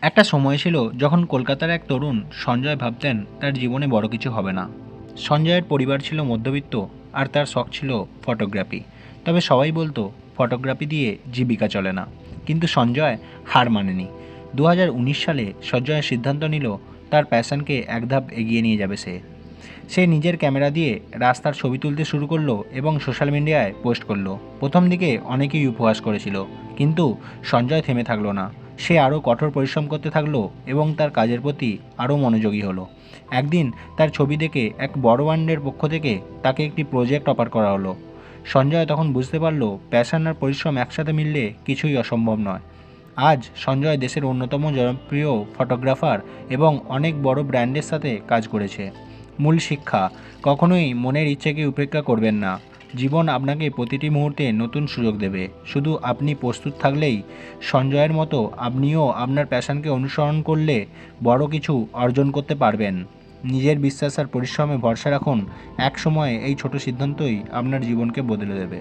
একটা সময় ছিল যখন কলকাতার এক তরুণ সঞ্জয় ভাবতেন তার জীবনে বড় কিছু হবে না। সঞ্জয়ের পরিবার ছিল মধ্যবিত্ত, আর তার শখ ছিল ফটোগ্রাফি। তবে সবাই বলতো ফটোগ্রাফি দিয়ে জীবিকা চলে না। কিন্তু সঞ্জয় হার মানেনি। 2019 সালে সঞ্জয় সিদ্ধান্ত নিল তার প্যাশনকে এক ধাপ এগিয়ে নিয়ে যাবে সে। সে নিজের ক্যামেরা দিয়ে রাস্তার ছবি তুলতে শুরু করলো এবং সোশ্যাল মিডিয়ায় পোস্ট করলো। প্রথম দিকে অনেকেই উপহাস করেছিল, কিন্তু সঞ্জয় থেমে থাকলো না। সে আরও কঠোর পরিশ্রম করতে থাকলো এবং তার কাজের প্রতি আরও মনোযোগী হলো। একদিন তার ছবি দেখে এক বড় ব্র্যান্ডের পক্ষ থেকে তাকে একটি প্রজেক্ট অফার করা হলো। সঞ্জয় তখন বুঝতে পারলো প্যাশন আর পরিশ্রম একসাথে মিললে কিছুই অসম্ভব নয়। আজ সঞ্জয় দেশের অন্যতম জনপ্রিয় ফটোগ্রাফার এবং অনেক বড় ব্র্যান্ডের সাথে কাজ করেছে। মূল শিক্ষা: কখনোই মনের ইচ্ছেকে উপেক্ষা করবেন না। জীবন আপনাকে প্রতিটি মুহূর্তে নতুন সুযোগ দেবে। শুধু আপনি প্রস্তুত থাকলেই। সঞ্জয়ের মতো আপনিও আপনার প্যাশনকে অনুসরণ করলে বড় কিছু অর্জন করতে পারবেন। নিজের বিশ্বাস আর পরিশ্রমে ভরসা রাখুন। এক সময় এই ছোট সিদ্ধান্তই আপনার জীবনকে বদলে দেবে।